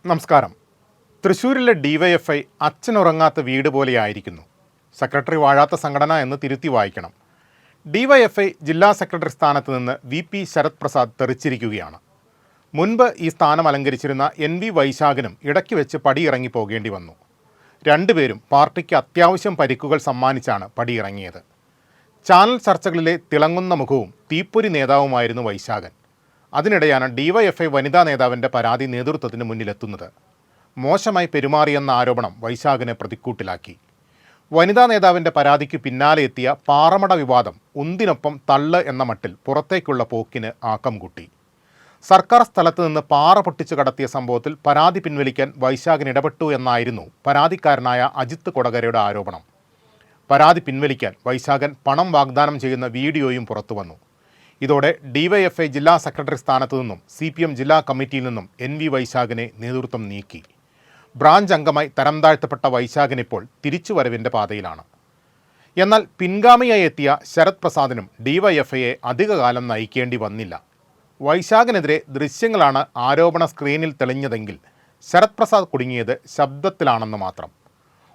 നമസ്കാരം. തൃശ്ശൂരിലെ ഡിവൈഎഫ്ഐ അച്ഛനുറങ്ങാത്ത വീട് പോലെയായിരിക്കുന്നു. സെക്രട്ടറി വാഴാത്ത സംഘടന എന്ന് തിരുത്തി വായിക്കണം. ഡിവൈഎഫ്ഐ ജില്ലാ സെക്രട്ടറി സ്ഥാനത്ത് നിന്ന് വി ശരത് പ്രസാദ് തെറിച്ചിരിക്കുകയാണ്. മുൻപ് ഈ സ്ഥാനം അലങ്കരിച്ചിരുന്ന NV വൈശാഖനും ഇടയ്ക്ക് വെച്ച് പടിയിറങ്ങി പോകേണ്ടി വന്നു. രണ്ടുപേരും പാർട്ടിക്ക് അത്യാവശ്യം പരിക്കുകൾ സമ്മാനിച്ചാണ് പടിയിറങ്ങിയത്. ചാനൽ ചർച്ചകളിലെ തിളങ്ങുന്ന മുഖവും തീപ്പൊരി നേതാവുമായിരുന്നു വൈശാഖൻ. അതിനിടെയാണ് ഡിവൈഎഫ്ഐ വനിതാ നേതാവിൻ്റെ പരാതി നേതൃത്വത്തിന് മുന്നിലെത്തുന്നത്. മോശമായി പെരുമാറിയെന്ന ആരോപണം വൈശാഖിനെ പ്രതിക്കൂട്ടിലാക്കി. വനിതാ നേതാവിൻ്റെ പരാതിക്ക് പിന്നാലെ എത്തിയ പാറമട വിവാദം ഉന്തിനൊപ്പം തള്ള് എന്ന മട്ടിൽ പുറത്തേക്കുള്ള പോക്കിന് ആക്കം കൂട്ടി. സർക്കാർ സ്ഥലത്ത് നിന്ന് പാറ പൊട്ടിച്ചു കടത്തിയ സംഭവത്തിൽ പരാതി പിൻവലിക്കാൻ വൈശാഖൻ ഇടപെട്ടു എന്നായിരുന്നു പരാതിക്കാരനായ അജിത്ത് കൊടകരയുടെ ആരോപണം. പരാതി പിൻവലിക്കാൻ വൈശാഖൻ പണം വാഗ്ദാനം ചെയ്യുന്ന വീഡിയോയും പുറത്തുവന്നു. ഇതോടെ ഡിവൈഎഫ്ഐ ജില്ലാ സെക്രട്ടറി സ്ഥാനത്തു നിന്നും CPM ജില്ലാ കമ്മിറ്റിയിൽ നിന്നും NV വൈശാഖിനെ നേതൃത്വം നീക്കി. ബ്രാഞ്ച് അംഗമായി തരം താഴ്ത്തപ്പെട്ട വൈശാഖൻ ഇപ്പോൾ തിരിച്ചുവരവിൻ്റെ പാതയിലാണ്. എന്നാൽ പിൻഗാമിയായി എത്തിയ ശരത് പ്രസാദിനും ഡിവൈഎഫ്ഐയെ അധികകാലം നയിക്കേണ്ടി വന്നില്ല. വൈശാഖിനെതിരെ ദൃശ്യങ്ങളാണ് ആരോപണ സ്ക്രീനിൽ തെളിഞ്ഞതെങ്കിൽ ശരത് പ്രസാദ് കുടുങ്ങിയത് ശബ്ദത്തിലാണെന്ന് മാത്രം.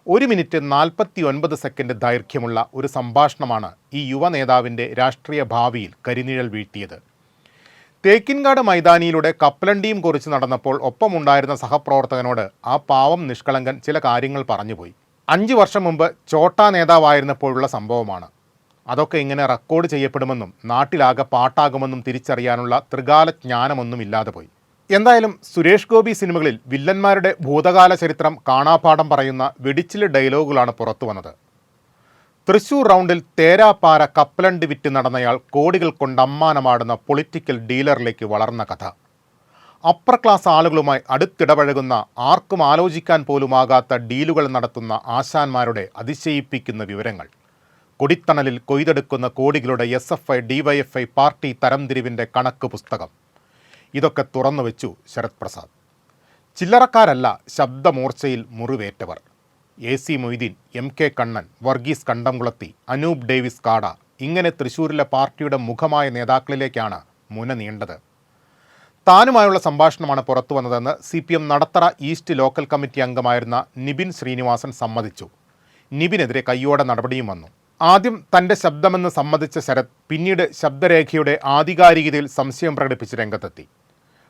1 മിനിറ്റ് 49 സെക്കൻഡ് ദൈർഘ്യമുള്ള ഒരു സംഭാഷണമാണ് ഈ യുവ നേതാവിൻ്റെ രാഷ്ട്രീയ ഭാവിയിൽ കരിനിഴൽ വീഴ്ത്തിയത്. തേക്കിൻകാട് മൈതാനിയിലൂടെ കപ്പലണ്ടിയും കുറിച്ച് നടന്നപ്പോൾ ഒപ്പമുണ്ടായിരുന്ന സഹപ്രവർത്തകനോട് ആ പാവം നിഷ്കളങ്കൻ ചില കാര്യങ്ങൾ പറഞ്ഞുപോയി. 5 വർഷം മുമ്പ് ചോട്ടാ നേതാവായിരുന്നപ്പോഴുള്ള സംഭവമാണ്. അതൊക്കെ ഇങ്ങനെ റെക്കോർഡ് ചെയ്യപ്പെടുമെന്നും നാട്ടിലാകെ പാട്ടാകുമെന്നും തിരിച്ചറിയാനുള്ള ത്രികാല ജ്ഞാനമൊന്നും ഇല്ലാതെ പോയി. എന്തായാലും സുരേഷ് ഗോപി സിനിമകളിൽ വില്ലന്മാരുടെ ഭൂതകാല ചരിത്രം കാണാപാഠം പറയുന്ന വെടിച്ചില് ഡയലോഗുകളാണ് പുറത്തു വന്നത്. തൃശ്ശൂർ റൗണ്ടിൽ തേരാപ്പാര കപ്പലണ്ടി വിറ്റ് നടന്നയാൾ കോടികൾ കൊണ്ട് അമ്മാനമാടുന്ന പൊളിറ്റിക്കൽ ഡീലറിലേക്ക് വളർന്ന കഥ. അപ്പർ ക്ലാസ് ആളുകളുമായി അടുത്തിടപഴകുന്ന ആർക്കും ആലോചിക്കാൻ പോലുമാകാത്ത ഡീലുകൾ നടത്തുന്ന ആശാന്മാരുടെ അതിശയിപ്പിക്കുന്ന വിവരങ്ങൾ. കൊടിത്തണലിൽ കൊയ്തെടുക്കുന്ന കോടികളുടെ SFI DYFI പാർട്ടി തരംതിരിവിൻ്റെ കണക്ക് പുസ്തകം. ഇതൊക്കെ തുറന്നു വെച്ചു ശരത് പ്രസാദ്. ചില്ലറക്കാരല്ല ശബ്ദമൂർച്ചയിൽ മുറിവേറ്റവർ. AC മൊയ്തീൻ, MK കണ്ണൻ, വർഗീസ് കണ്ടംകുളത്തി, അനൂപ് ഡേവിസ് കാട, ഇങ്ങനെ തൃശ്ശൂരിലെ പാർട്ടിയുടെ മുഖമായ നേതാക്കളിലേക്കാണ് മുന നീണ്ടത്. താനുമായുള്ള സംഭാഷണമാണ് പുറത്തു വന്നതെന്ന് CPM Nadathara east local committee അംഗമായിരുന്ന നിബിൻ ശ്രീനിവാസൻ സമ്മതിച്ചു. നിബിനെതിരെ കയ്യോടെ നടപടിയും വന്നു. ആദ്യം തൻ്റെ ശബ്ദമെന്ന് സമ്മതിച്ച ശരത് പിന്നീട് ശബ്ദരേഖയുടെ ആധികാരികതയിൽ സംശയം പ്രകടിപ്പിച്ച് രംഗത്തെത്തി.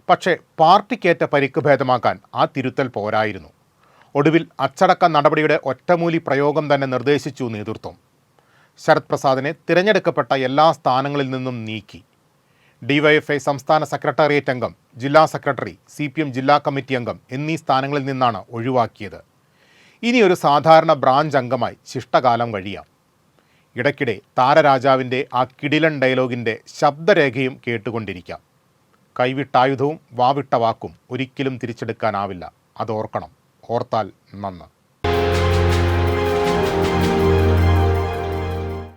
പക്ഷേ പാർട്ടിക്കേറ്റ പരിക്ക് ഭേദമാക്കാൻ ആ തിരുത്തൽ പോരായിരുന്നു. ഒടുവിൽ അച്ചടക്ക നടപടിയുടെ ഒറ്റമൂലി പ്രയോഗം തന്നെ നിർദ്ദേശിച്ചു നേതൃത്വം. ശരത് പ്രസാദിനെ തിരഞ്ഞെടുക്കപ്പെട്ട എല്ലാ സ്ഥാനങ്ങളിൽ നിന്നും നീക്കി. ഡിവൈഎഫ്ഐ സംസ്ഥാന സെക്രട്ടേറിയറ്റ് അംഗം, ജില്ലാ സെക്രട്ടറി, CPM ജില്ലാ കമ്മിറ്റി അംഗം എന്നീ സ്ഥാനങ്ങളിൽ നിന്നാണ് ഒഴിവാക്കിയത്. ഇനിയൊരു സാധാരണ ബ്രാഞ്ച് അംഗമായി ശിഷ്ടകാലം കഴിയാം. ഇടയ്ക്കിടെ താരരാജാവിൻ്റെ ആ കിടിലൻ ഡയലോഗിൻ്റെ ശബ്ദരേഖയും കേട്ടുകൊണ്ടിരിക്കാം. കൈവിട്ടായുധവും വാവിട്ട വാക്കും ഒരിക്കലും തിരിച്ചെടുക്കാനാവില്ല. അതോർക്കണം. ഓർത്താൽ നന്ന്.